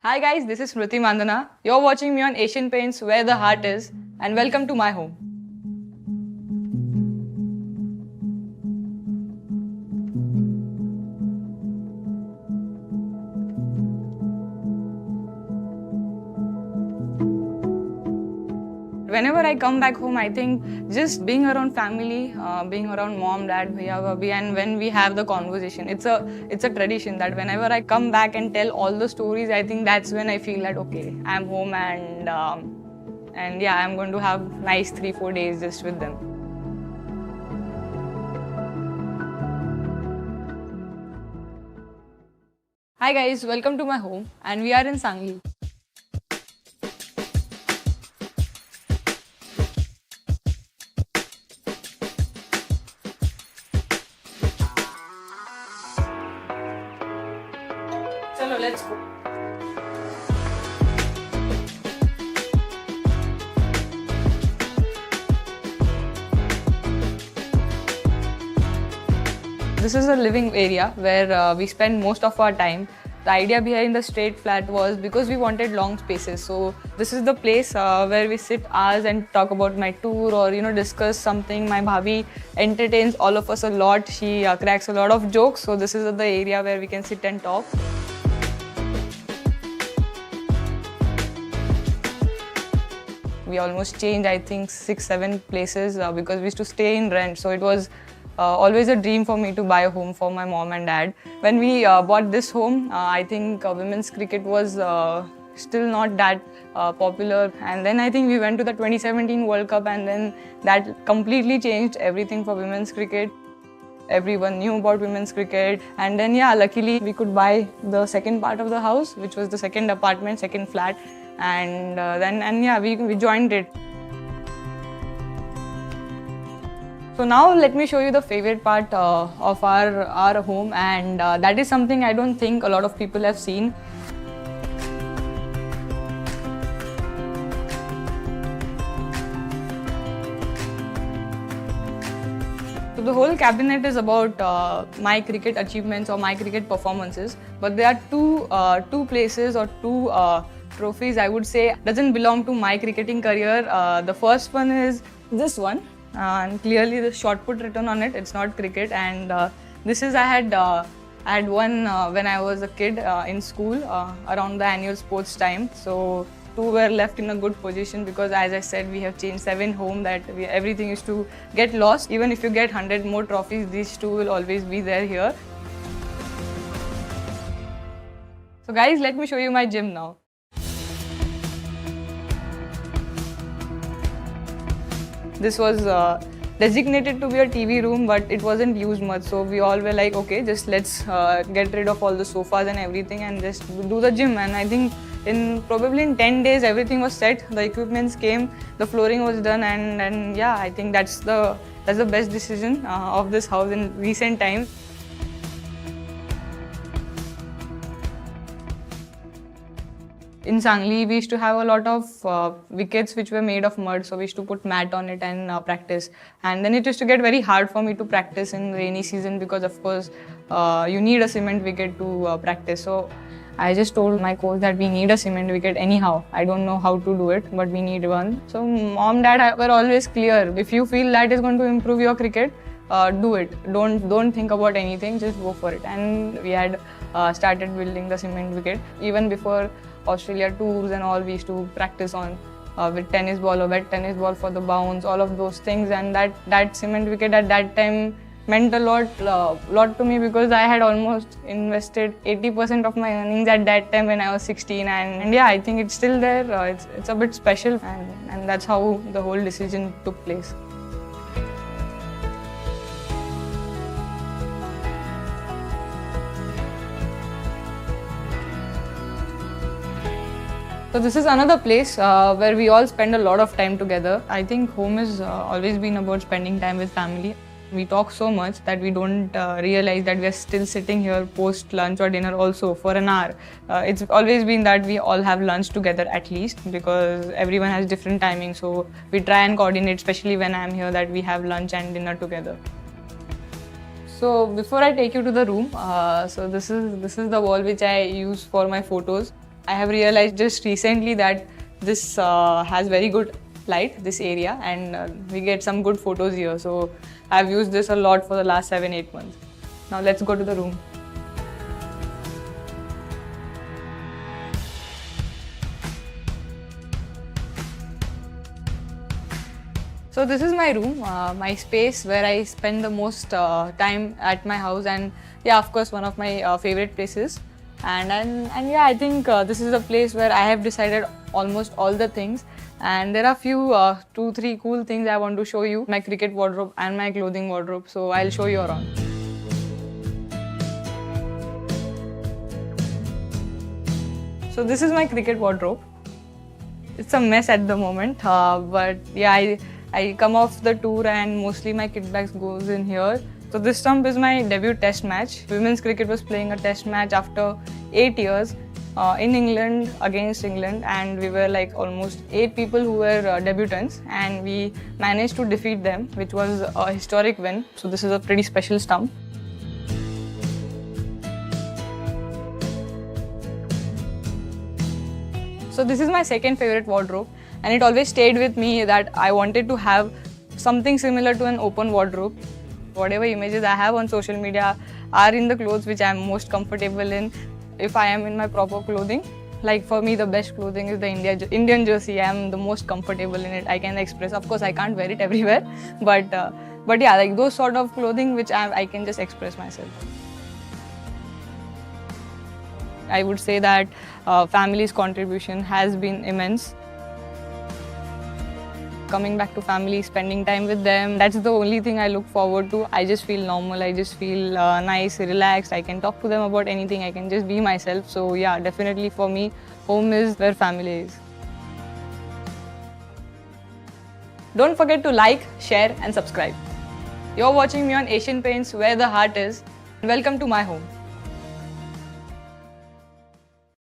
Hi guys, this is Smriti Mandana. You're watching me on Asian Paints Where the Heart Is, and welcome to my home. Whenever I come back home, I think just being around family, being around mom, dad, bhaiya, bhabhi, and when we have the conversation, it's a tradition that whenever I come back and tell all the stories, I think that's when I feel that okay, I'm home and yeah, I'm going to have nice 3-4 days just with them. Hi guys, welcome to my home, and we are in Sangli. Chalo, let's go. This is a living area where we spend most of our time. The idea behind the straight flat was because we wanted long spaces. So this is the place where we sit hours and talk about my tour or discuss something. My bhabhi entertains all of us a lot. She cracks a lot of jokes. So this is the area where we can sit and talk. We almost changed, I think, 6-7 places because we used to stay in rent. So it was always a dream for me to buy a home for my mom and dad. When we bought this home, I think women's cricket was still not that popular. And then I think we went to the 2017 World Cup, and then that completely changed everything for women's cricket. Everyone knew about women's cricket, and then yeah, luckily we could buy the second part of the house, which was the second apartment, second flat, and we joined it. So now let me show you the favorite part of our home, and that is something I don't think a lot of people have seen. So the whole cabinet is about my cricket achievements or my cricket performances, but there are two places or two trophies I would say doesn't belong to my cricketing career. The first one is this one, and clearly the shot put written on it. It's not cricket, and this is I had won when I was a kid in school around the annual sports time. So two were left in a good position because, as I said, we have changed 7 home that everything is to get lost. Even if you get 100 more trophies, these two will always be there here. So guys, let me show you my gym now. This was designated to be a TV room, but it wasn't used much. So we all were like, okay, just let's get rid of all the sofas and everything and just do the gym. And I think probably in 10 days, everything was set. The equipments came, the flooring was done, and yeah, I think that's the best decision of this house in recent times. In Sangli, we used to have a lot of wickets which were made of mud, so we used to put mat on it and practice. And then it used to get very hard for me to practice in rainy season because, of course, you need a cement wicket to practice. So I just told my coach that we need a cement wicket anyhow. I don't know how to do it, but we need one. So mom, dad were always clear. If you feel that is going to improve your cricket, do it. Don't think about anything. Just go for it. And we had started building the cement wicket even before Australia tours and all. We used to practice on with tennis ball or wet tennis ball for the bounce, all of those things. And that cement wicket at that time meant a lot to me because I had almost invested 80% of my earnings at that time when I was 16. And yeah, I think it's still there. It's a bit special, and that's how the whole decision took place. So this is another place where we all spend a lot of time together. I think home has always been about spending time with family. We talk so much that we don't realize that we are still sitting here post lunch or dinner also for an hour. It's always been that we all have lunch together at least because everyone has different timings. So we try and coordinate, especially when I'm here, that we have lunch and dinner together. So before I take you to the room, so this is the wall which I use for my photos. I have realized just recently that this has very good light, this area, and we get some good photos here. So I've used this a lot for the last 7-8 months. Now let's go to the room. So this is my room, my space where I spend the most time at my house, and yeah, of course, one of my favorite places. And yeah, I think this is a place where I have decided almost all the things. And there are few 2-3 cool things I want to show you: my cricket wardrobe and my clothing wardrobe. So I'll show you around. So this is my cricket wardrobe. It's a mess at the moment, but yeah, I come off the tour and mostly my kit bags goes in here. So this stump is my debut test match. Women's cricket was playing a test match after 8 years in England against England, and we were like almost 8 people who were debutants, and we managed to defeat them, which was a historic win. So this is a pretty special stump. So this is my second favorite wardrobe, and it always stayed with me that I wanted to have something similar to an open wardrobe. Whatever images I have on social media are in the clothes which I am most comfortable in. If I am in my proper clothing, like for me the best clothing is the Indian jersey. I am the most comfortable in it. I can express. Of course, I can't wear it everywhere, but yeah, like those sort of clothing which I can just express myself. I would say that family's contribution has been immense. Coming back to family, spending time with them, that's the only thing I look forward to. I just feel normal, I just feel nice, relaxed. I can talk to them about anything, I can just be myself. So yeah, definitely for me, home is where family is. Don't forget to like, share and subscribe. You're watching me on Asian Paints, where the heart is. Welcome to my home.